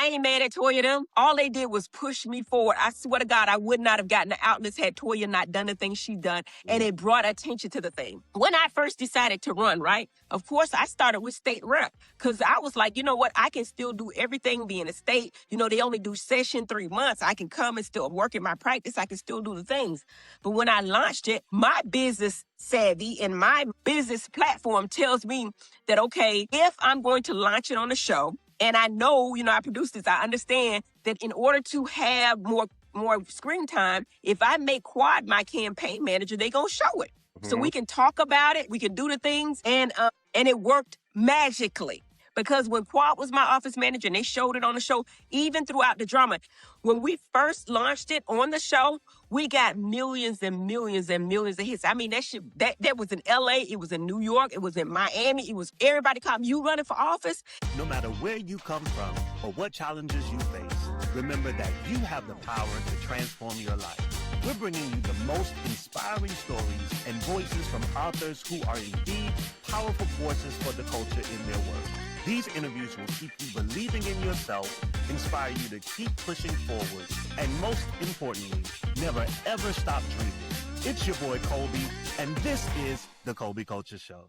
I ain't mad at Toya them. All they did was push me forward. I swear to God, I would not have gotten the outlets had Toya not done the things she done. And it brought attention to the thing. When I first decided to run, right? Of course, I started with state rep because I was like, you know what? I can still do everything being a state. You know, they only do session 3 months. I can come and still work in my practice. I can still do the things. But when I launched it, my business savvy and my business platform tells me that, okay, if I'm going to launch it on the show, and I know, you know, I produce this, I understand that in order to have more screen time, if I make Quad my campaign manager, they gonna show it. So we can talk about it, we can do the things, and it worked magically. Because when Quad was my office manager and they showed it on the show, even throughout the drama, when we first launched it on the show, we got millions and millions and millions of hits. I mean, that was in LA, it was in New York, it was in Miami, it was everybody called me, you running for office? No matter where you come from or what challenges you face, remember that you have the power to transform your life. We're bringing you the most inspiring stories and voices from authors who are indeed powerful forces for the culture in their work. These interviews will keep you believing in yourself, inspire you to keep pushing forward, and most importantly, never ever stop dreaming. It's your boy Kolby, and this is the Kolby Kulture Show.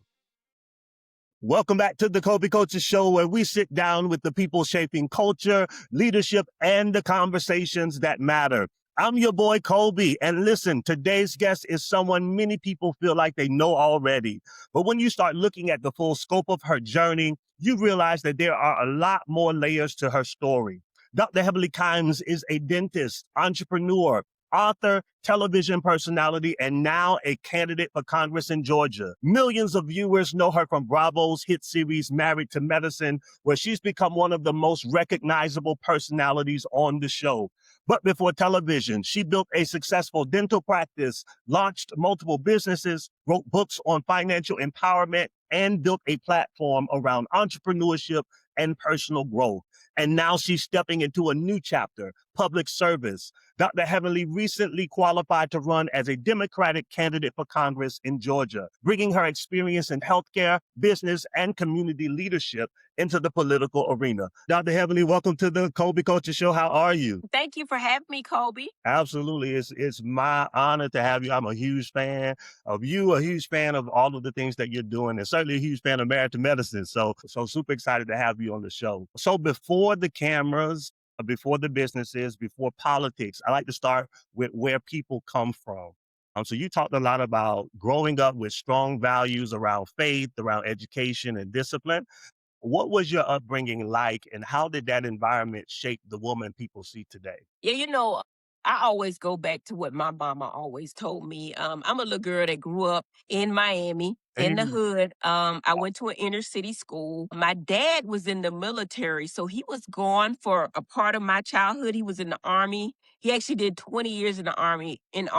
Welcome back to the Kolby Kulture Show, where we sit down with the people shaping culture, leadership, and the conversations that matter. I'm your boy Kolby, and listen, today's guest is someone many people feel like they know already. But when you start looking at the full scope of her journey, you realize that there are a lot more layers to her story. Dr. Heavenly Kimes is a dentist, entrepreneur, author, television personality, and now a candidate for Congress in Georgia. Millions of viewers know her from Bravo's hit series Married to Medicine, where she's become one of the most recognizable personalities on the show. But before television, she built a successful dental practice, launched multiple businesses, wrote books on financial empowerment, and built a platform around entrepreneurship and personal growth. And now she's stepping into a new chapter, public service. Dr. Heavenly recently qualified to run as a Democratic candidate for Congress in Georgia, bringing her experience in healthcare, business, and community leadership into the political arena. Dr. Heavenly, welcome to the Kolby Kulture Show. How are you? Thank you for having me, Kolby. Absolutely. It's my honor to have you. I'm a huge fan of you, a huge fan of all of the things that you're doing, and certainly a huge fan of Married to Medicine. So super excited to have you on the show. So before the cameras, before the businesses, before politics, I like to start with where people come from. So you talked a lot about growing up with strong values around faith, around education and discipline. What was your upbringing like, and how did that environment shape the woman people see today? Yeah, you know, I always go back to what my mama always told me. I'm a little girl that grew up in Miami, in the hood. I went to an inner city school. My dad was in the military, so he was gone for a part of my childhood. He was in the Army. He actually did 20 years in the Army, and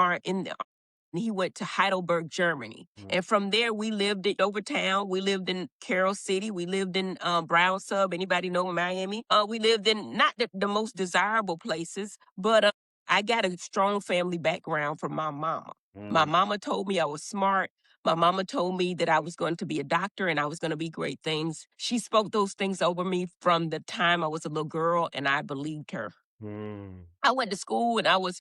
he went to Heidelberg, Germany. And from there, we lived in Overtown. We lived in Carroll City. We lived in Brown Sub. Anybody know Miami? We lived in not the most desirable places, but I got a strong family background from my mama. My mama told me I was smart. My mama told me that I was going to be a doctor and I was going to be great things. She spoke those things over me from the time I was a little girl, and I believed her. I went to school and I was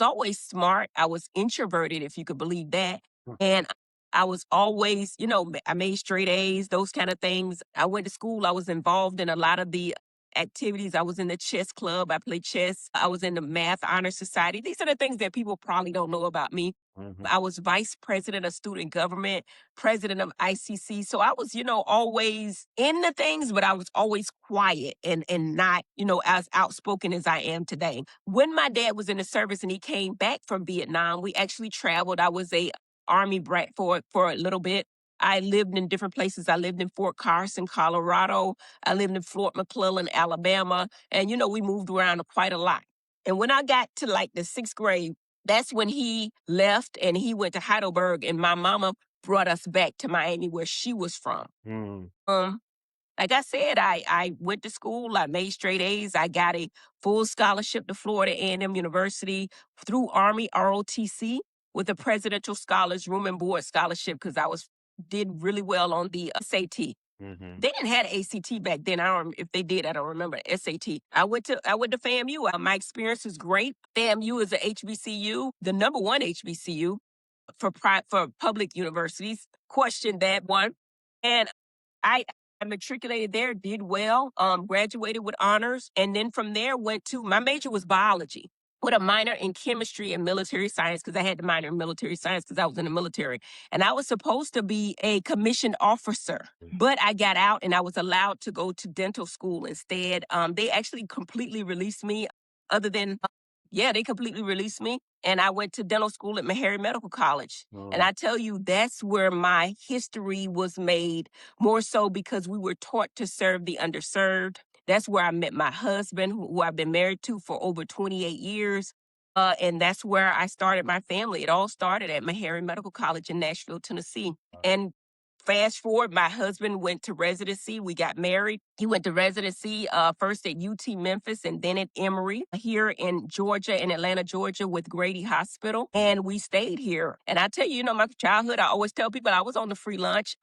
always smart. I was introverted, if you could believe that. And I was always, you know, I made straight A's, those kind of things. I went to school. I was involved in a lot of the activities. I was in the chess club. I played chess. I was in the math honor society. These are the things that people probably don't know about me. I was vice president of student government, president of ICC. So I was, you know, always in the things, but I was always quiet and not, you know, as outspoken as I am today. When my dad was in the service and he came back from Vietnam, we actually traveled. I was a Army brat for a little bit. I lived in different places. I lived in Fort Carson, Colorado. I lived in Fort McClellan, Alabama. And, you know, we moved around quite a lot. And when I got to like the 6th grade, that's when he left and he went to Heidelberg, and my mama brought us back to Miami, where she was from. Like I said, I went to school. I made straight A's. I got a full scholarship to Florida A&M University through Army ROTC with a Presidential Scholars Room and Board Scholarship because did really well on the SAT. Hmm. They didn't have ACT back then. I don't if they did, I don't remember. SAT. I went to FAMU. My experience is great. FAMU is a HBCU, the number one HBCU for public universities. Questioned that one. And I matriculated there, did well, graduated with honors, and then from there went to my major was biology with a minor in chemistry and military science because I had the minor in military science because I was in the military. And I was supposed to be a commissioned officer, but I got out and I was allowed to go to dental school instead. They actually completely released me, other than, yeah, they completely released me. And I went to dental school at Meharry Medical College. And Mm. I tell you, that's where my history was made, more so because we were taught to serve the underserved. That's where I met my husband, who I've been married to for over 28 years. And that's where I started my family. It all started at Meharry Medical College in Nashville, Tennessee. And fast forward, my husband went to residency. We got married. He went to residency first at UT Memphis and then at Emory here in Georgia, in Atlanta, Georgia, with Grady Hospital. And we stayed here. And I tell you, my childhood, I always tell people I was on the free lunch.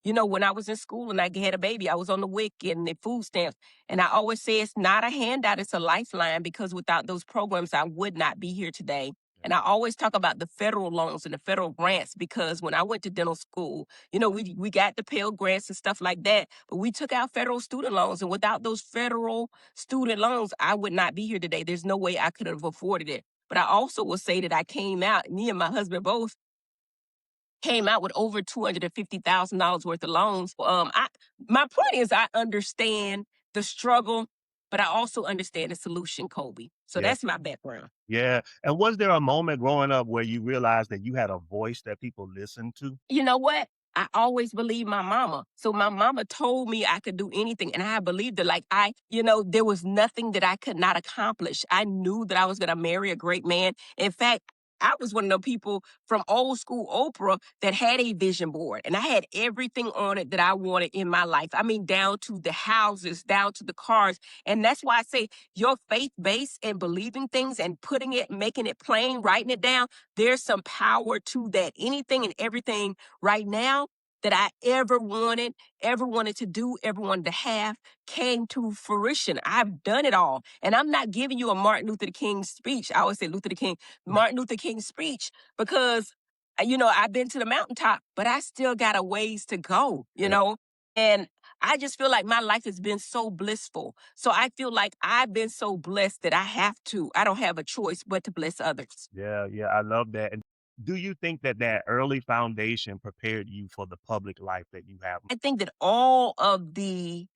When I was in school and I had a baby, I was on the WIC and the food stamps. And I always say it's not a handout, it's a lifeline, because without those programs, I would not be here today. And I always talk about the federal loans and the federal grants because when I went to dental school, we got the Pell Grants and stuff like that, but we took out federal student loans. And without those federal student loans, I would not be here today. There's no way I could have afforded it. But I also will say that I came out, me and my husband both came out with over $250,000 worth of loans. My point is, I understand the struggle, but I also understand the solution, Colby. So Yeah. that's my background. Yeah. And was there a moment growing up where you realized that you had a voice that people listened to? You know what? I always believed my mama. So my mama told me I could do anything, and I believed it. Like there was nothing that I could not accomplish. I knew that I was going to marry a great man. In fact, I was one of the people from old school Oprah that had a vision board, and I had everything on it that I wanted in my life. I mean, down to the houses, down to the cars. And that's why I say your faith base and believing things and putting it, making it plain, writing it down, there's some power to that. Anything and everything right now that I ever wanted to do, ever wanted to have, came to fruition. I've done it all. And I'm not giving you a Martin Luther King speech. I always say Martin Luther King speech, because, I've been to the mountaintop, but I still got a ways to Yeah. go. And I just feel like my life has been so blissful. So I feel like I've been so blessed that I don't have a choice but to bless others. Yeah. Yeah. I love that. And do you think that that early foundation prepared you for the public life that you have? I think that all of the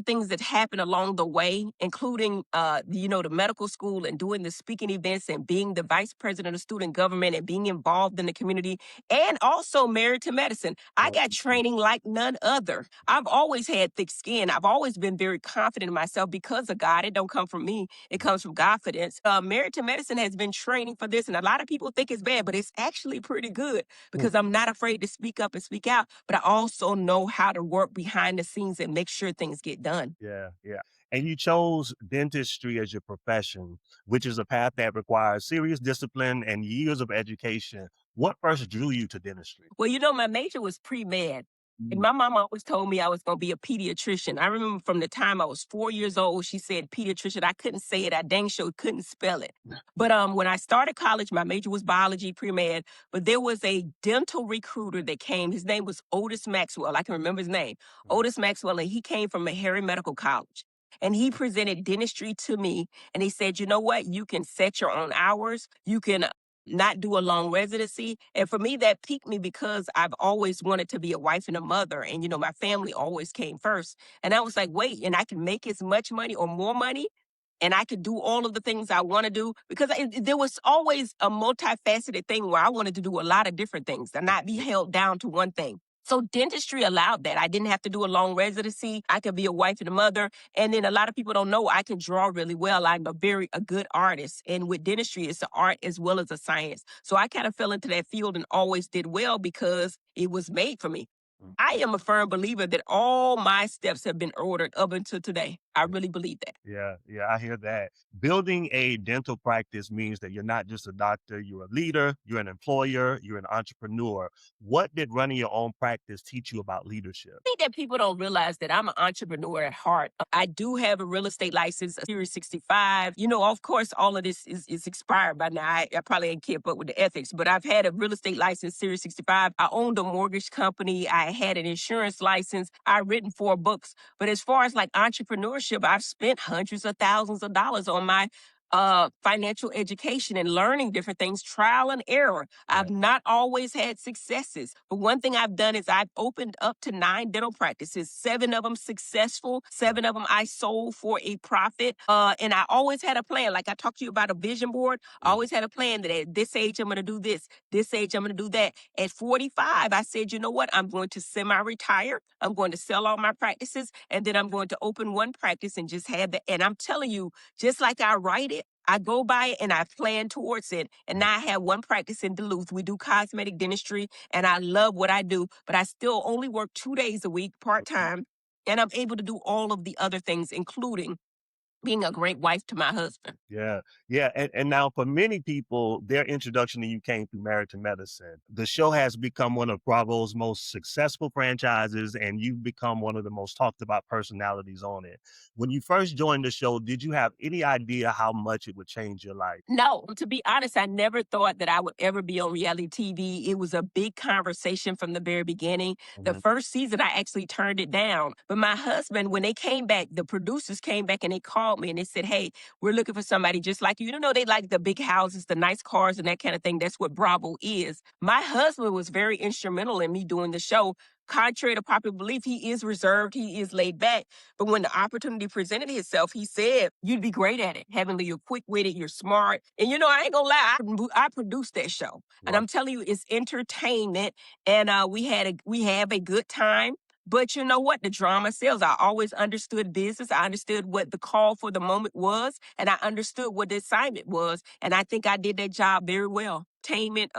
things that happen along the way, including, the medical school and doing the speaking events and being the vice president of student government and being involved in the community, and also married to medicine. I got training like none other. I've always had thick skin. I've always been very confident in myself because of God. It don't come from me. It comes from confidence. Married to medicine has been training for this, and a lot of people think it's bad, but it's actually pretty good because I'm not afraid to speak up and speak out, but I also know how to work behind the scenes and make sure things get done. Yeah, yeah. And you chose dentistry as your profession, which is a path that requires serious discipline and years of education. What first drew you to dentistry? Well, my major was pre-med. And Mm. my mom always told me I was going to be a pediatrician. I remember from the time I was 4 years old, she said pediatrician. I couldn't say it. I dang sure couldn't spell it. But when I started college, my major was biology, pre-med. But there was a dental recruiter that came. His name was Otis Maxwell. I can remember his name. Otis Maxwell, and he came from Meharry Medical College. And he presented dentistry to me. And he said, you know what? You can set your own hours. You can not do a long residency. And for me, that piqued me because I've always wanted to be a wife and a mother. And, my family always came first. And I was like, wait, and I can make as much money or more money. And I could do all of the things I want to do because there was always a multifaceted thing where I wanted to do a lot of different things and not be held down to one thing. So dentistry allowed that. I didn't have to do a long residency. I could be a wife and a mother. And then a lot of people don't know I can draw really well. I'm a good artist. And with dentistry, it's an art as well as a science. So I kind of fell into that field and always did well because it was made for me. Mm. I am a firm believer that all my steps have been ordered up until today. I really believe that. Yeah, yeah, I hear that. Building a dental practice means that you're not just a doctor, you're a leader, you're an employer, you're an entrepreneur. What did running your own practice teach you about leadership? Think that people don't realize that I'm an entrepreneur at heart. I do have a real estate license, a Series 65. Of course, all of this is expired by now. I probably ain't kept up with the ethics, but I've had a real estate license, Series 65. I owned a mortgage company. I had an insurance license. I've written 4 books. But as far as like entrepreneurship, I've spent hundreds of thousands of dollars on my financial education and learning different things, trial and error. Yeah, I've not always had successes, but one thing I've done is I've opened up to 9 dental practices, 7 of them successful, 7 of them I sold for a profit. And I always had a plan. Like I talked to you about a vision board. I mm, always had a plan that at this age, I'm going to do this age, I'm going to do that. At 45, I said, you know what? I'm going to semi-retire. I'm going to sell all my practices, and then I'm going to open one practice and just have that. And I'm telling you, just like I write it, I go by it and I plan towards it. And mm, now I have one practice in Duluth. We do cosmetic dentistry and I love what I do, but I still only work 2 days a week, part mhm. time. And I'm able to do all of the other things, including being a great wife to my husband. Yeah, yeah, and now for many people, their introduction to you came through Married to Medicine. The show has become one of Bravo's most successful franchises, and you've become one of the most talked about personalities on it. When you first joined the show, did you have any idea how much it would change your life? No, to be honest, I never thought that I would ever be on reality TV. It was a big conversation from the very beginning. The Mhm. first season, I actually turned it down. But my husband, when they came back, the producers came back and they called me and they said, hey, we're looking for somebody just like you. They like the big houses, the nice cars, and that kind of thing. That's what Bravo is. My husband was very instrumental in me doing the show. Contrary to popular belief, he is reserved, he is laid back. But when the opportunity presented itself, he said, you'd be great at it. Heavenly, you're quick witted, you're smart. And I ain't gonna lie, I produced that show. And Wow. I'm telling you, it's entertainment. And we have a good time. But you know what? The drama sells. I always understood business. I understood what the call for the moment was, and I understood what the assignment was. And I think I did that job very well. Entertainment,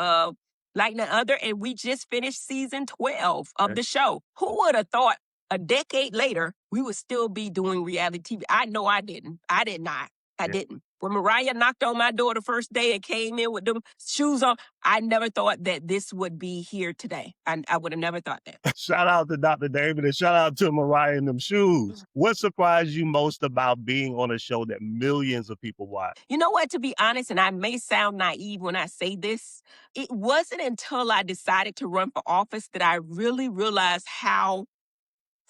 like no other. And we just finished season 12 of the show. Who would have thought a decade later we would still be doing reality TV? I know I didn't. I did not. I Yeah. didn't. When Mariah knocked on my door the first day and came in with them shoes on, I never thought that this would be here today. I would have never thought that. Shout out to Dr. David and shout out to Mariah and them shoes. What surprised you most about being on a show that millions of people watch? You know what? To be honest, and I may sound naive when I say this, it wasn't until I decided to run for office that I really realized how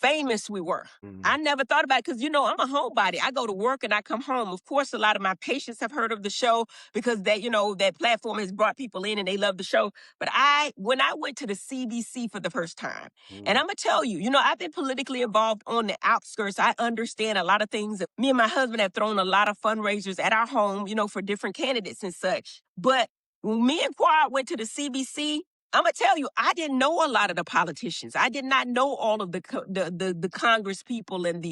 famous we were. Mhm. I never thought about it because, I'm a homebody. I go to work and I come home. Of course, a lot of my patients have heard of the show because that platform has brought people in and they love the show. But when I went to the CBC for the first time, and Mhm. I'm going to tell you, I've been politically involved on the outskirts. I understand a lot of things. Me and my husband have thrown a lot of fundraisers at our home, for different candidates and such. But when me and Quad went to the CBC, I'm gonna tell you, I didn't know a lot of the politicians. I did not know all of the Congress people and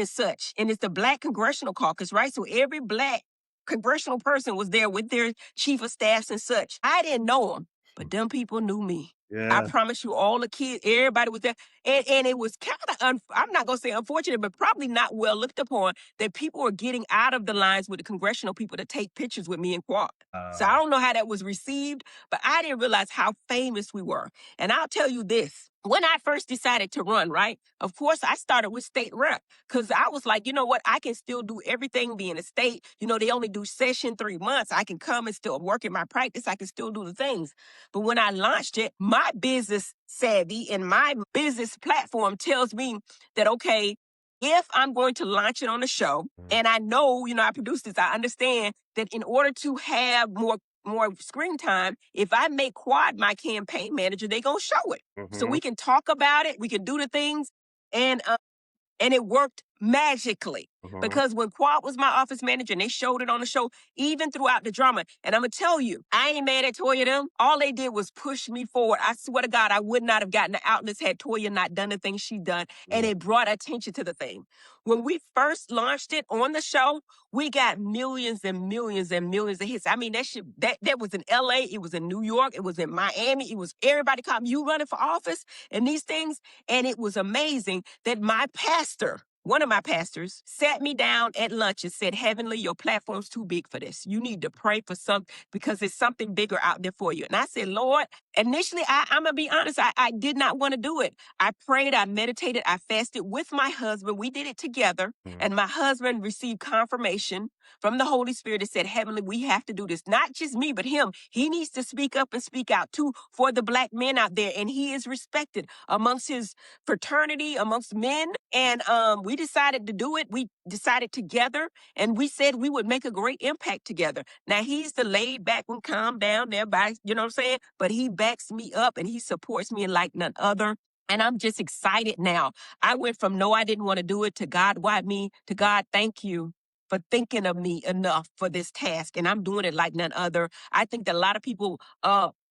such. And it's the Black Congressional Caucus, right? So every Black congressional person was there with their chief of staffs and such. I didn't know them, but them people knew me. I Yeah. promise you, all the kids, everybody was there, and it was kind of I'm not gonna say unfortunate, but probably not well looked upon that people were getting out of the lines with the congressional people to take pictures with me and Quad. So I don't know how that was received, but I didn't realize how famous we were. And I'll tell you this. When I first decided to run, right? Of course, I started with state rep because I was like, you know what? I can still do everything being a state. They only do session 3 months. I can come and still work in my practice. I can still do the things. But when I launched it, my business savvy and my business platform tells me that, okay, if I'm going to launch it on the show, Mhm. and I know, I produced this, I understand that in order to have more screen time, if I make Quad my campaign manager, they gonna show it. So Mhm. we can talk about it, we can do the things, and it worked magically. Mhm. Because when Quad was my office manager and they showed it on the show, even throughout the drama, and I'm gonna tell you, I ain't mad at Toya them. All they did was push me forward. I swear to God, I would not have gotten the outlets had Toya not done the things she done, and Yeah. it brought attention to the thing. When we first launched it on the show, we got millions and millions and millions of hits. I mean, that was in LA, it was in New York, it was in Miami, it was everybody called me, you running for office and these things. And it was amazing that my pastor one of my pastors sat me down at lunch and said, Heavenly, your platform's too big for this. You need to pray for something because there's something bigger out there for you. And I said, Lord, initially, I'm going to be honest, I did not want to do it. I prayed, I meditated, I fasted with my husband. We did it together. And my husband received confirmation from the Holy Spirit that said, Heavenly, we have to do this. Not just me, but him. He needs to speak up and speak out too for the Black men out there. And he is respected amongst his fraternity, amongst men. And we decided to do it. We decided together, and we said we would make a great impact together. Now, he's the laid back and calm down there by, you know what I'm saying? But he backs me up and he supports me like none other. And I'm just excited now. I went from no, I didn't want to do it to God, why me? To God, thank you for thinking of me enough for this task. And I'm doing it like none other. I think that a lot of people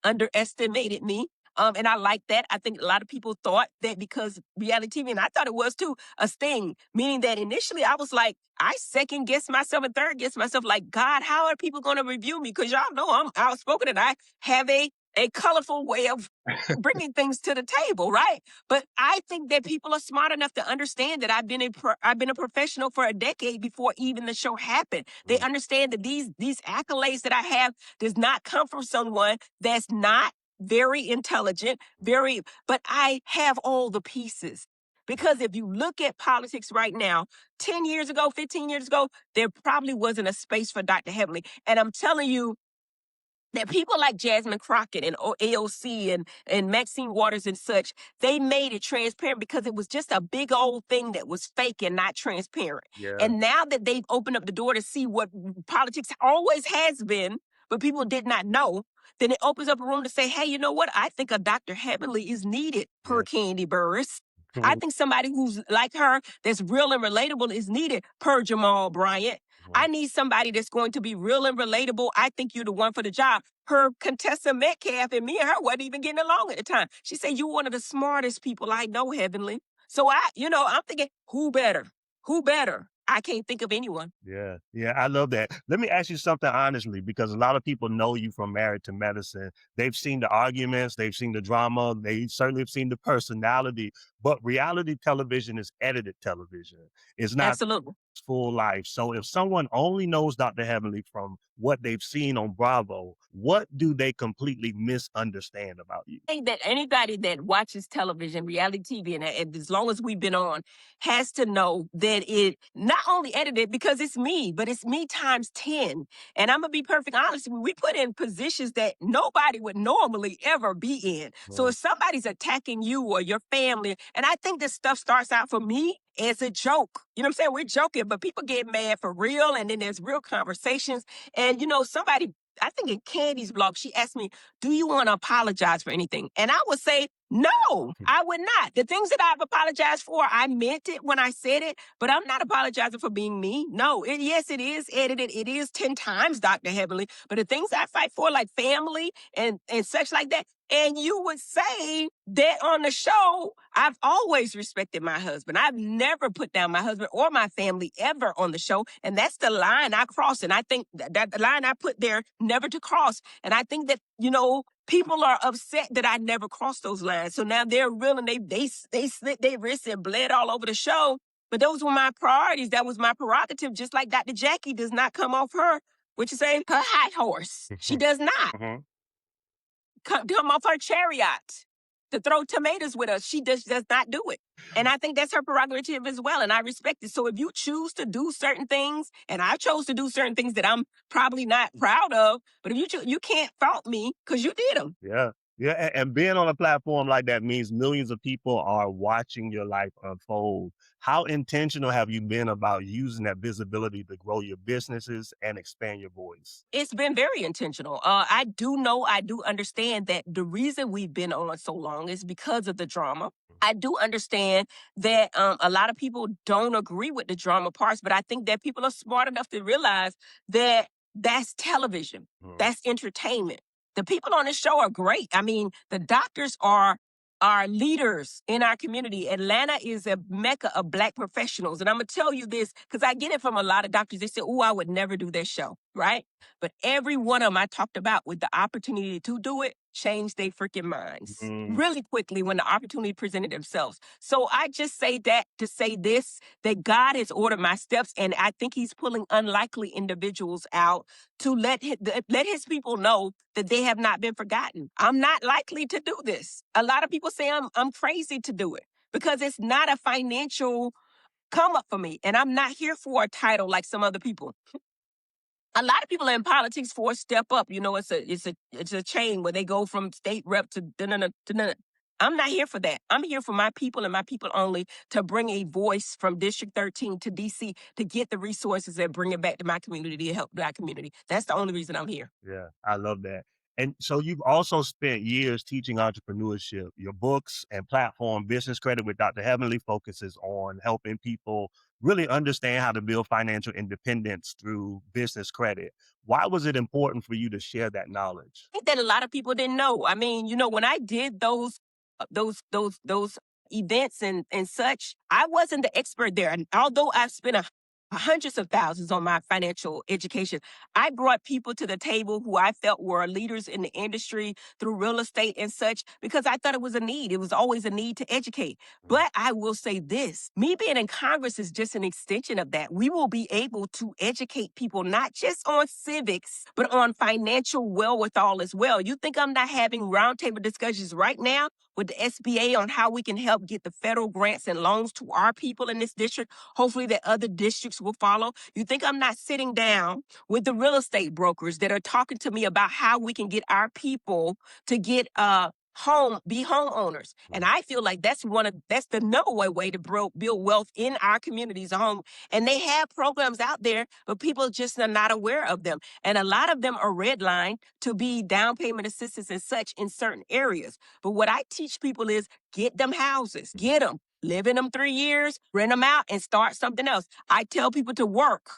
underestimated me. And I like that. I think a lot of people thought that because reality TV, and I thought it was too, a sting, meaning that initially I was like, I second guess myself and third guess myself, like, God, how are people going to review me? Because y'all know I'm outspoken and I have a colorful way of bringing things to the table, right? But I think that people are smart enough to understand that I've been a professional for a decade before even the show happened. They understand that these accolades that I have does not come from someone that's not very intelligent, but I have all the pieces. Because if you look at politics right now, 10 years ago, 15 years ago, there probably wasn't a space for Dr. Heavenly. And I'm telling you, that people like Jasmine Crockett and AOC and Maxine Waters and such, they made it transparent because it was just a big old thing that was fake and not transparent. Yeah. And now that they've opened up the door to see what politics always has been, but people did not know, then it opens up a room to say, hey, you know what? I think a Dr. Heavenly is needed per Candy Burris. I think somebody who's like her, that's real and relatable is needed per Jamal Bryant. I need somebody that's going to be real and relatable. I think you're the one for the job. Her Contessa Metcalf and me and her wasn't even getting along at the time. She said, you're one of the smartest people I know, Heavenly. So I'm thinking, who better? Who better? I can't think of anyone. Yeah. Yeah. I love that. Let me ask you something honestly, because a lot of people know you from Married to Medicine. They've seen the arguments, they've seen the drama, they certainly have seen the personality, but reality television is edited television. It's not Absolutely. full life. So if someone only knows Dr. Heavenly from what they've seen on Bravo, what do they completely misunderstand about you? I think that anybody that watches television, reality TV, and as long as we've been on, has to know that it not only edited because it's me, but it's me times 10. And I'm going to be perfect honest. We put in positions that nobody would normally ever be in. So if somebody's attacking you or your family, and I think this stuff starts out for me as a joke. You know what I'm saying? We're joking, but people get mad for real. And then there's real conversations. And, somebody, I think in Candy's blog, she asked me, do you want to apologize for anything? And I would say, no, I would not. The things that I've apologized for, I meant it when I said it, but I'm not apologizing for being me. No, yes, it is edited. It is 10 times Dr. Heavenly, but the things I fight for, like family and such like that, and you would say that on the show, I've always respected my husband. I've never put down my husband or my family ever on the show. And that's the line I cross. And I think that the line I put there, never to cross. And I think that, people are upset that I never crossed those lines. So now they're real and they slit their wrists and bled all over the show. But those were my priorities. That was my prerogative. Just like Dr. Jackie does not come off her, what you say, her high horse. She does not come off her chariot to throw tomatoes with us. She does not do it. And I think that's her prerogative as well. And I respect it. So if you choose to do certain things, and I chose to do certain things that I'm probably not proud of, but if you can't fault me because you did them. Yeah. Yeah. And being on a platform like that means millions of people are watching your life unfold. How intentional have you been about using that visibility to grow your businesses and expand your voice? It's been very intentional. I do understand that the reason we've been on so long is because of the drama. I do understand that a lot of people don't agree with the drama parts, but I think that people are smart enough to realize that that's television. That's entertainment. The people on the show are great. I mean, the doctors are leaders in our community. Atlanta is a mecca of Black professionals. And I'm going to tell you this because I get it from a lot of doctors. They say, oh, I would never do their show, right? But every one of them I talked about with the opportunity to do it changed their freaking minds Mm, really quickly when the opportunity presented themselves. So I just say that to say this, that God has ordered my steps, and I think He's pulling unlikely individuals out to let His people know that they have not been forgotten. I'm not likely to do this. A lot of people say I'm crazy to do it because it's not a financial come up for me, and I'm not here for a title like some other people. A lot of people are in politics for a step up. You know, it's a chain where they go from state rep to da-na-na, to da-na. I'm not here for that. I'm here for my people and my people only, to bring a voice from District 13 to DC to get the resources and bring it back to my community to help Black community. That's the only reason I'm here. yeah, I love that. And so you've also spent years teaching entrepreneurship. Your books and platform, Business Credit with Dr. Heavenly, focuses on helping people really understand how to build financial independence through business credit. Why was it important for you to share that knowledge? Think that a lot of people didn't know. I mean, when I did those events and such, I wasn't the expert there. And although I've spent hundreds of thousands on my financial education, I brought people to the table who I felt were leaders in the industry through real estate and such because I thought it was a need. It was always a need to educate. Mm, But I will say this, me being in Congress is just an extension of that. We will be able to educate people not just on civics, but on financial wherewithal as well. You think I'm not having roundtable discussions right now with the SBA on how we can help get the federal grants and loans to our people in this district? Hopefully that other districts will follow. You think I'm not sitting down with the real estate brokers that are talking to me about how we can get our people to get be homeowners? And mm, I feel like that's the number one way to build wealth in our communities, a home. And they have programs out there, but people just are not aware of them. And a lot of them are redlined to be down payment assistance and such in certain areas. But what I teach people is get them houses, mm. get them, live in them 3 years, rent them out, and start something else. I tell people to work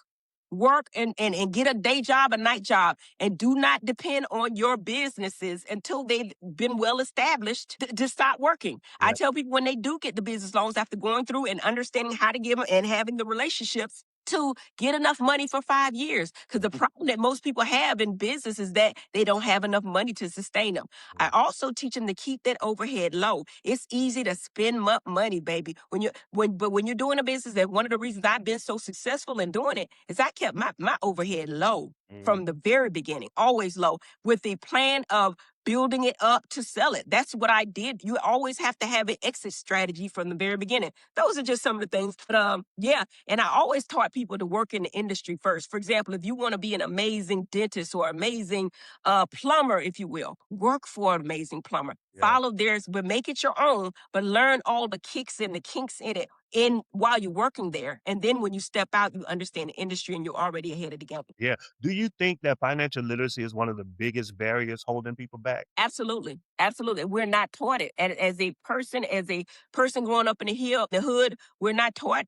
and get a day job, a night job, and do not depend on your businesses until they've been well established to stop working. I Yeah. tell people when they do get the business loans after going through and understanding how to give them and having the relationships to get enough money for 5 years. Because the problem that most people have in business is that they don't have enough money to sustain them. I Mm, also teach them to keep that overhead low. It's easy to spend money, baby. When you're doing a business, that one of the reasons I've been so successful in doing it is I kept my overhead low mm. from the very beginning, always low, with the plan of building it up to sell it. That's what I did. You always have to have an exit strategy from the very beginning. Those are just some of the things. But yeah, and I always taught people to work in the industry first. For example, if you want to be an amazing dentist or amazing plumber, if you will, work for an amazing plumber. Yeah. Follow theirs, but make it your own, but learn all the kicks and the kinks in it in while you're working there. And then when you step out, you understand the industry and you're already ahead of the game. Yeah. Do you think that financial literacy is one of the biggest barriers holding people back? Absolutely. Absolutely. We're not taught it. As a person growing up in the hood, we're not taught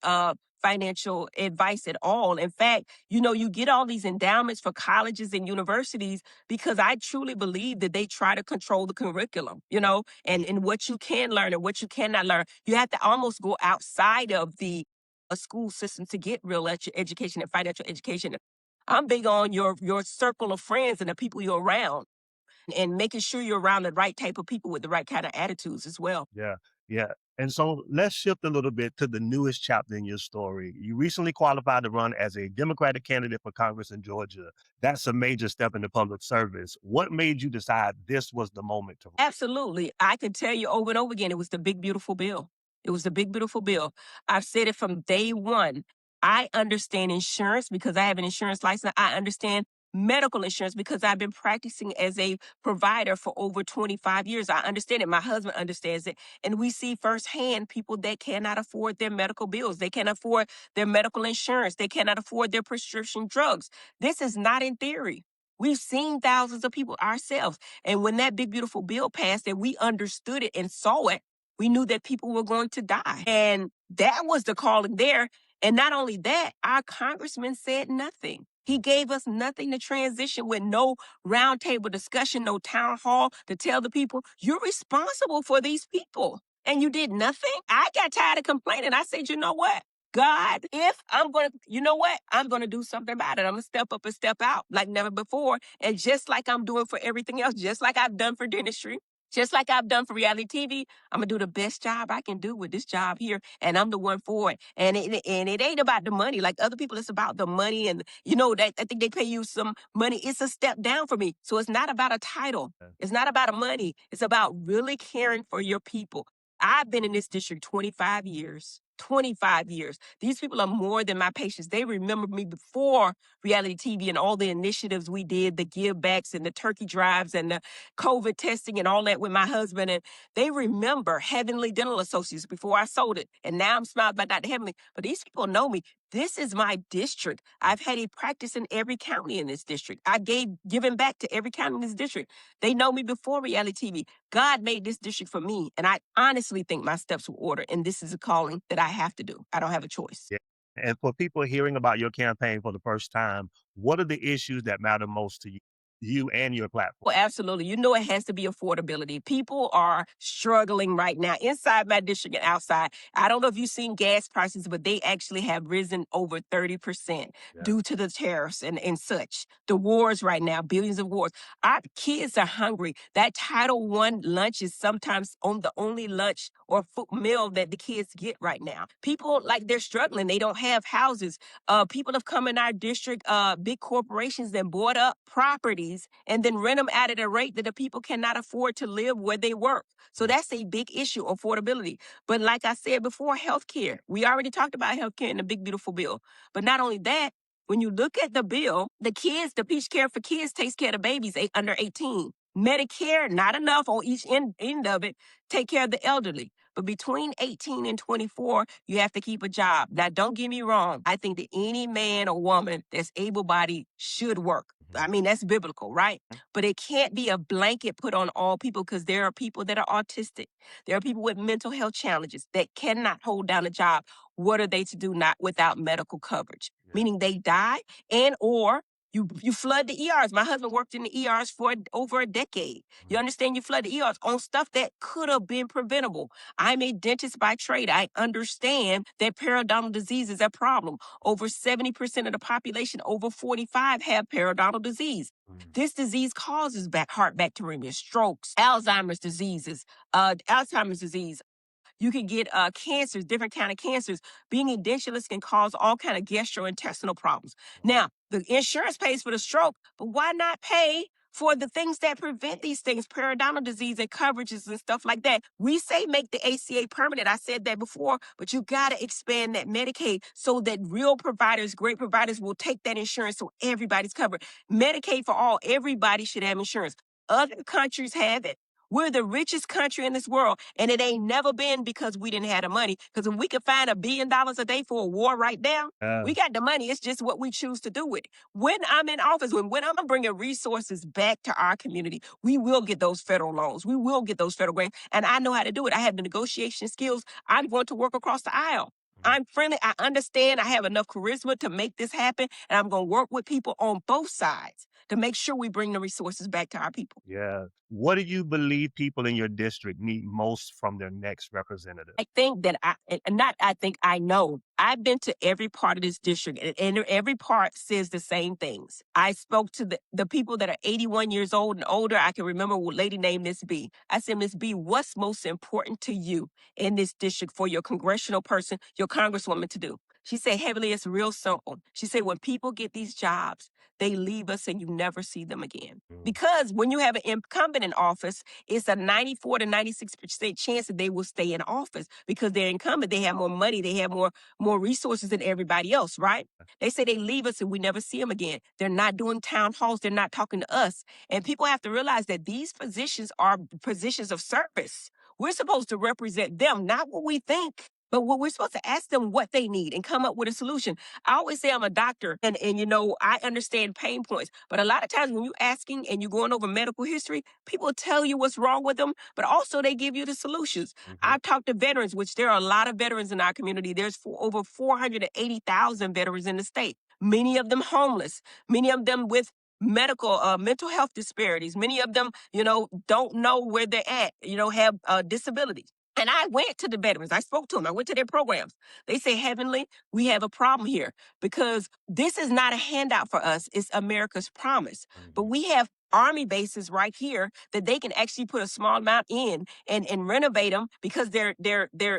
financial advice at all. In fact, you get all these endowments for colleges and universities because I truly believe that they try to control the curriculum, and what you can learn and what you cannot learn. You have to almost go outside of the a school system to get real education and financial education. I'm big on your circle of friends and the people you're around and making sure you're around the right type of people with the right kind of attitudes as well. Yeah, yeah. And so let's shift a little bit to the newest chapter in your story. You recently qualified to run as a Democratic candidate for Congress in Georgia. That's a major step into public service. What made you decide this was the moment to? Absolutely. I can tell you over and over again, it was the big, beautiful bill. It was the big, beautiful bill. I've said it from day one. I understand insurance because I have an insurance license. I understand medical insurance because I've been practicing as a provider for over 25 years. I understand it. My husband understands it. And we see firsthand people that cannot afford their medical bills. They can't afford their medical insurance. They cannot afford their prescription drugs. This is not in theory. We've seen thousands of people ourselves. And when that big, beautiful bill passed and we understood it and saw it, we knew that people were going to die. And that was the calling there. And not only that, our congressman said nothing. He gave us nothing to transition with, no roundtable discussion, no town hall to tell the people, you're responsible for these people. And you did nothing. I got tired of complaining. I said, you know what? God, if I'm going to, you know what? I'm going to do something about it. I'm going to step up and step out like never before. And just like I'm doing for everything else, just like I've done for dentistry, just like I've done for reality TV, I'm gonna do the best job I can do with this job here, and I'm the one for it. And it ain't about the money like other people. It's about the money, and that I think they pay you some money. It's a step down for me, so it's not about a title. It's not about a money. It's about really caring for your people. I've been in this district 25 years. 25 years. These people are more than my patients. They remember me before reality TV and all the initiatives we did, the give backs and the turkey drives and the COVID testing and all that with my husband. And they remember Heavenly Dental Associates before I sold it. And now I'm smiled by Dr. Heavenly. But these people know me. This is my district. I've had a practice in every county in this district. I given back to every county in this district. They know me before reality TV. God made this district for me. And I honestly think my steps were ordered. And this is a calling that I have to do. I don't have a choice. Yeah. And for people hearing about your campaign for the first time, what are the issues that matter most to you and your platform? Well, absolutely. It has to be affordability. People are struggling right now inside my district and outside. I don't know if you've seen gas prices, but they actually have risen over 30% Yeah. due to the tariffs and such. The wars right now, billions of wars. Our kids are hungry. That Title One lunch is sometimes on the only lunch or meal that the kids get right now. People they're struggling. They don't have houses. People have come in our district, big corporations that bought up properties and then rent them out at a rate that the people cannot afford to live where they work. So that's a big issue, affordability. But like I said before, healthcare. We already talked about healthcare in the big, beautiful bill. But not only that, when you look at the bill, the Peach Care for Kids takes care of the babies under 18. Medicare, not enough on each end of it, take care of the elderly. But between 18 and 24, you have to keep a job. Now, don't get me wrong. I think that any man or woman that's able-bodied should work. I mean, that's biblical, right? But it can't be a blanket put on all people because there are people that are autistic. There are people with mental health challenges that cannot hold down a job. What are they to do not without medical coverage? Yeah. Meaning they die or you flood the ERs. My husband worked in the ERs for over a decade. You understand? You flood the ERs on stuff that could have been preventable. I'm a dentist by trade. I understand that periodontal disease is a problem. Over 70% of the population over 45 have periodontal disease. This disease causes heart bacteremia, strokes, Alzheimer's diseases, Alzheimer's disease. You can get cancers, different kind of cancers. Being edentulous can cause all kind of gastrointestinal problems. Now, the insurance pays for the stroke, but why not pay for the things that prevent these things, periodontal disease and coverages and stuff like that? We say make the ACA permanent. I said that before, but you got to expand that Medicaid so that real providers, great providers will take that insurance so everybody's covered. Medicaid for all, everybody should have insurance. Other countries have it. We're the richest country in this world, and it ain't never been because we didn't have the money. Because if we could find $1 billion a day for a war right now, we got the money. It's just what we choose to do with it. When I'm in office, when I'm bringing resources back to our community, we will get those federal loans. We will get those federal grants, and I know how to do it. I have the negotiation skills. I'm going to work across the aisle. I'm friendly. I understand. I have enough charisma to make this happen, and I'm going to work with people on both sides to make sure we bring the resources back to our people. Yeah. What do you believe people in your district need most from their next representative? I think that I know. I've been to every part of this district, and every part says the same things. I spoke to the people that are 81 years old and older. I can remember a lady named Miss B. I said, Miss B, what's most important to you in this district for your congressional person, your congresswoman to do? She said, Heavenly, it's real simple. She said, when people get these jobs, they leave us and you never see them again. Because when you have an incumbent in office, it's a 94 to 96% chance that they will stay in office because they're incumbent. They have more money. They have more resources than everybody else, right? They say they leave us and we never see them again. They're not doing town halls. They're not talking to us. And people have to realize that these positions are positions of service. We're supposed to represent them, not what we think. But we're supposed to ask them what they need and come up with a solution. I always say I'm a doctor and I understand pain points. But a lot of times when you're asking and you're going over medical history, people tell you what's wrong with them, but also they give you the solutions. I've talked to veterans, which there are a lot of veterans in our community. There's over 480,000 veterans in the state, many of them homeless, many of them with mental health disparities. Many of them, don't know where they're at, have disabilities. And I went to the veterans. I spoke to them. I went to their programs. They say, Heavenly, we have a problem here because this is not a handout for us. It's America's promise. But Mhm. we have army bases right here that they can actually put a small amount in and renovate them because they're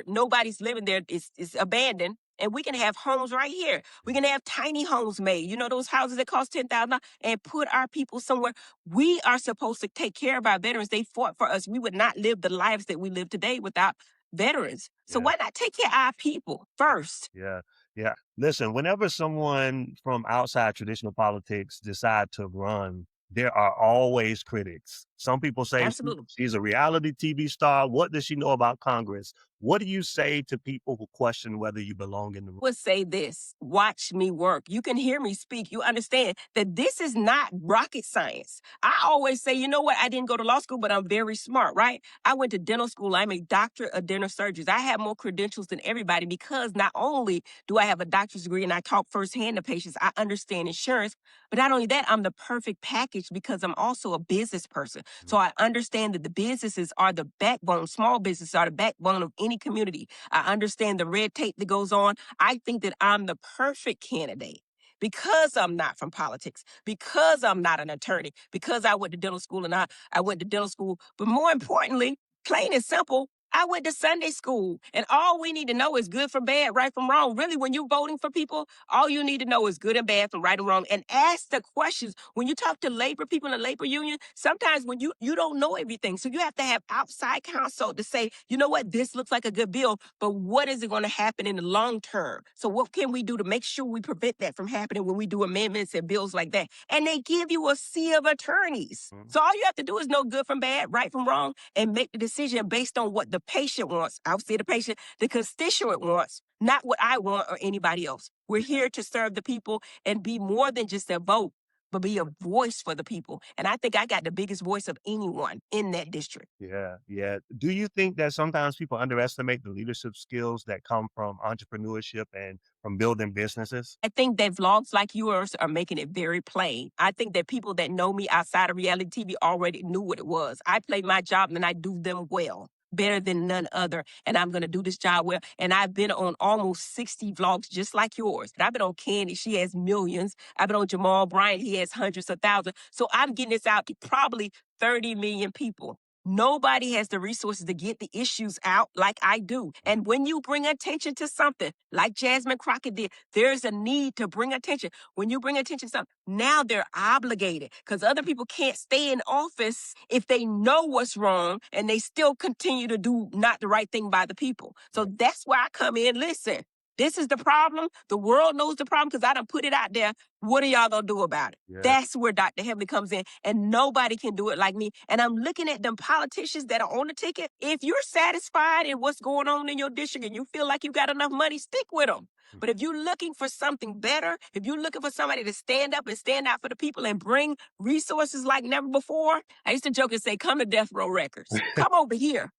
nobody's living there. It's abandoned. And we can have homes right here. We can have tiny homes made. You know those houses that cost $10,000 and put our people somewhere. We are supposed to take care of our veterans. They fought for us. We would not live the lives that we live today without veterans. So Yeah. why not take care of our people first? Yeah, yeah. Listen, whenever someone from outside traditional politics decide to run, there are always critics. Some people say Absolutely. she's a reality TV star. What does she know about Congress? What do you say to people who question whether you belong in the room? Would say this, watch me work. You can hear me speak. You understand that this is not rocket science. I always say, you know what? I didn't go to law school, but I'm very smart, right? I went to dental school. I'm a doctor of dental surgeries. I have more credentials than everybody because not only do I have a doctor's degree and I talk firsthand to patients, I understand insurance, but not only that, I'm the perfect package because I'm also a business person. So Mhm. I understand that the businesses are the backbone, small businesses are the backbone of any community. I understand the red tape that goes on. I think that I'm the perfect candidate because I'm not from politics, because I'm not an attorney, because I went to dental school and I went to dental school. But more importantly, plain and simple, I went to Sunday school. And all we need to know is good from bad, right from wrong. Really, when you're voting for people, all you need to know is good and bad from right and wrong. And ask the questions. When you talk to labor people in the labor union, sometimes when you don't know everything. So you have to have outside counsel to say, you know what, this looks like a good bill, but what is it going to happen in the long term? So what can we do to make sure we prevent that from happening when we do amendments and bills like that? And they give you a sea of attorneys. Mhm. So all you have to do is know good from bad, right from wrong, and make the decision based on what the patient wants. I'll say the patient, the constituent wants, not what I want or anybody else. We're here to serve the people and be more than just a vote, but be a voice for the people. And I think I got the biggest voice of anyone in that district. Yeah, yeah. Do you think that sometimes people underestimate the leadership skills that come from entrepreneurship and from building businesses? I think that vlogs like yours are making it very plain. I think that people that know me outside of reality TV already knew what it was. I play my job and I do them well, better than none other. And I'm going to do this job well. And I've been on almost 60 vlogs just like yours. I've been on Candy. She has millions. I've been on Jamal Bryant. He has hundreds of thousands. So I'm getting this out to probably 30 million people. Nobody has the resources to get the issues out like I do. And when you bring attention to something like Jasmine Crockett did, there's a need to bring attention. When you bring attention to something, now they're obligated because other people can't stay in office if they know what's wrong and they still continue to do not the right thing by the people. So that's where I come in. Listen, this is the problem. The world knows the problem because I done put it out there. What are y'all gonna do about it? Yeah. That's where Dr. Heavenly comes in, and nobody can do it like me. And I'm looking at them politicians that are on the ticket. If you're satisfied in what's going on in your district and you feel like you got enough money, stick with them. But if you're looking for something better, if you're looking for somebody to stand up and stand out for the people and bring resources like never before, I used to joke and say, come to Death Row Records. Come over here.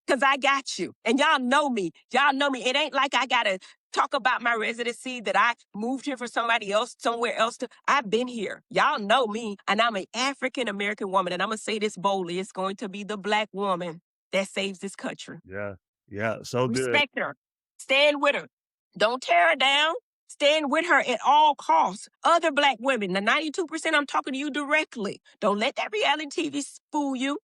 Cause I got you. And y'all know me. Y'all know me. It ain't like I gotta talk about my residency that I moved here for somebody else, somewhere else to. I've been here. Y'all know me. And I'm an African American woman. And I'm gonna say this boldly. It's going to be the Black woman that saves this country. Yeah, yeah. So good. Respect her. Stand with her. Don't tear her down. Stand with her at all costs. Other Black women, the 92%, I'm talking to you directly. Don't let that reality TV fool you.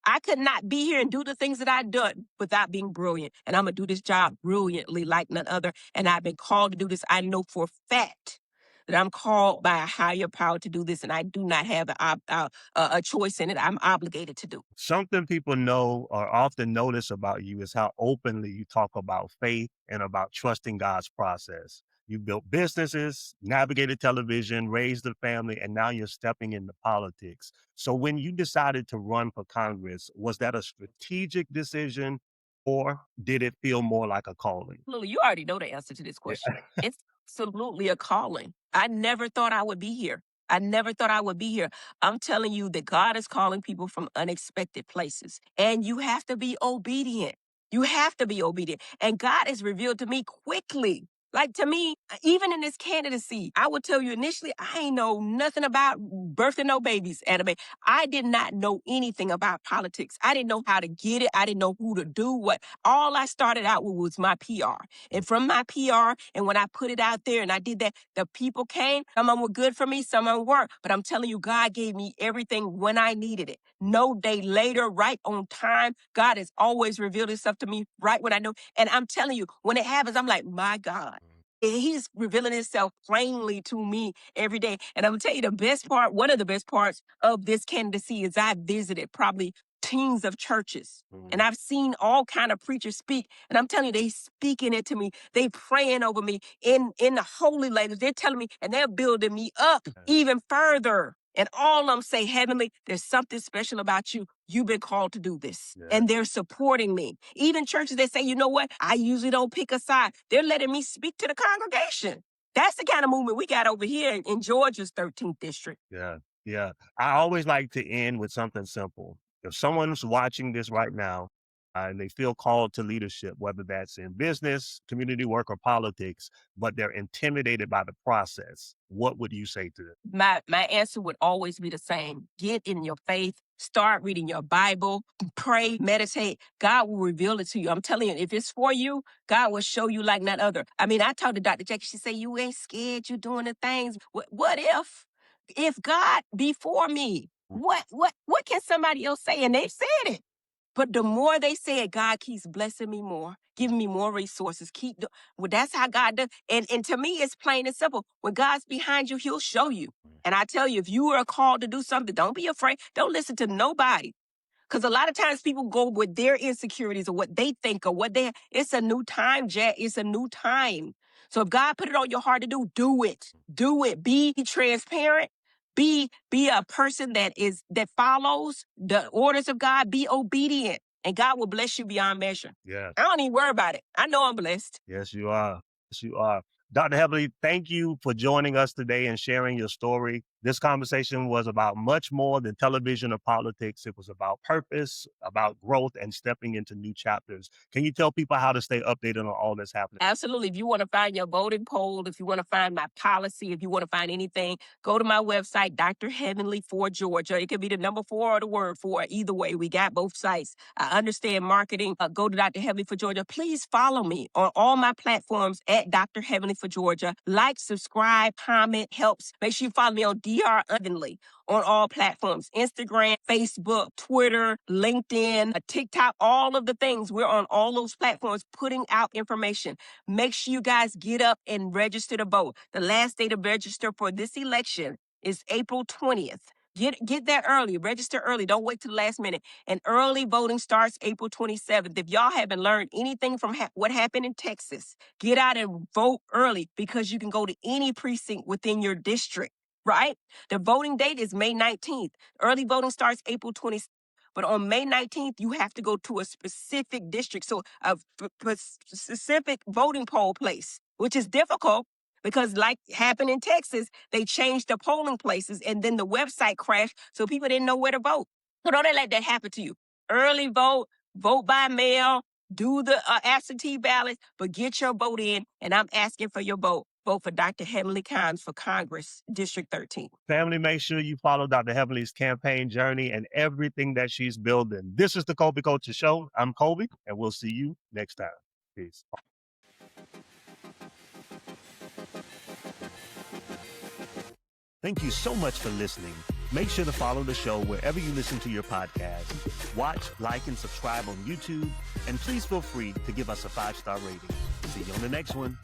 I could not be here and do the things that I've done without being brilliant. And I'm going to do this job brilliantly like none other. And I've been called to do this. I know for a fact that I'm called by a higher power to do this. And I do not have a choice in it. I'm obligated to do. Something people know or often notice about you is how openly you talk about faith and about trusting God's process. You built businesses, navigated television, raised a family, and now you're stepping into politics. So when you decided to run for Congress, was that a strategic decision or did it feel more like a calling? Lily, you already know the answer to this Yeah. question. It's absolutely a calling. I never thought I would be here. I never thought I would be here. I'm telling you that God is calling people from unexpected places, and you have to be obedient. You have to be obedient. And God has revealed to me quickly, Like to me, even in this candidacy, I would tell you initially, I ain't know nothing about birthing no babies, anime. I did not know anything about politics. I didn't know how to get it. I didn't know who to do what. All I started out with was my PR. And from my PR, and when I put it out there and I did that, the people came. Some of them were good for me, some of them weren't. But I'm telling you, God gave me everything when I needed it. No day later, right on time. God has always revealed himself to me right when I know. And I'm telling you, when it happens, I'm like, my God. He's revealing himself plainly to me every day. And I'm gonna tell you the best part, one of the best parts of this candidacy is I visited probably teams of churches. And I've seen all kind of preachers speak. And I'm telling you, they speaking it to me. They praying over me in the holy language. They're telling me, and they're building me up even further. And all of them say, Heavenly, there's something special about you. You've been called to do this. Yeah. And they're supporting me. Even churches that say, you know what? I usually don't pick a side. They're letting me speak to the congregation. That's the kind of movement we got over here in Georgia's 13th district. Yeah, yeah. I always like to end with something simple. If someone's watching this right now and they feel called to leadership, whether that's in business, community work, or politics, but they're intimidated by the process, what would you say to them? My answer would always be the same. Get in your faith. Start reading your Bible, pray, meditate. God will reveal it to you. I'm telling you, if it's for you, God will show you like none other. I mean, I talked to Dr. Jackie. She said, you ain't scared. You're doing the things. What if God be for me? What can somebody else say? And they've said it. But the more they say it, God keeps blessing me more, giving me more resources. Well, that's how God does. And to me, it's plain and simple. When God's behind you, he'll show you. And I tell you, if you are called to do something, don't be afraid. Don't listen to nobody. Because a lot of times people go with their insecurities or what they think or it's a new time, Jack. It's a new time. So if God put it on your heart to do it. Do it. Be transparent. Be a person that follows the orders of God. Be obedient. And God will bless you beyond measure. Yeah. I don't even worry about it. I know I'm blessed. Yes, you are. Yes, you are. Dr. Heavenly, thank you for joining us today and sharing your story. This conversation was about much more than television or politics. It was about purpose, about growth, and stepping into new chapters. Can you tell people how to stay updated on all that's happening? Absolutely. If you want to find your voting poll, if you want to find my policy, if you want to find anything, go to my website, Dr. Heavenly for Georgia. It could be the number 4 or the word 4. Either way, we got both sites. I understand marketing. Go to Dr. Heavenly for Georgia. Please follow me on all my platforms at Dr. Heavenly for Georgia. Like, subscribe, comment, helps. Make sure you follow me on Dr. Heavenly on all platforms, Instagram, Facebook, Twitter, LinkedIn, TikTok, all of the things. We're on all those platforms putting out information. Make sure you guys get up and register to vote. The last day to register for this election is April 20th. Get there early. Register early. Don't wait till the last minute. And early voting starts April 27th. If y'all haven't learned anything from what happened in Texas, get out and vote early because you can go to any precinct within your district, right? The voting date is May 19th. Early voting starts April 27th. But on May 19th, you have to go to a specific district. So a specific voting poll place, which is difficult. Because like happened in Texas, they changed the polling places and then the website crashed, so people didn't know where to vote. So don't let that happen to you. Early vote, vote by mail, do the absentee ballots, but get your vote in, and I'm asking for your vote. Vote for Dr. Heavenly Kimes for Congress, District 13. Family, make sure you follow Dr. Heavenly's campaign journey and everything that she's building. This is the Kolby Kulture Show. I'm Kolby, and we'll see you next time. Peace. Thank you so much for listening. Make sure to follow the show wherever you listen to your podcast. Watch, like, and subscribe on YouTube. And please feel free to give us a 5-star rating. See you on the next one.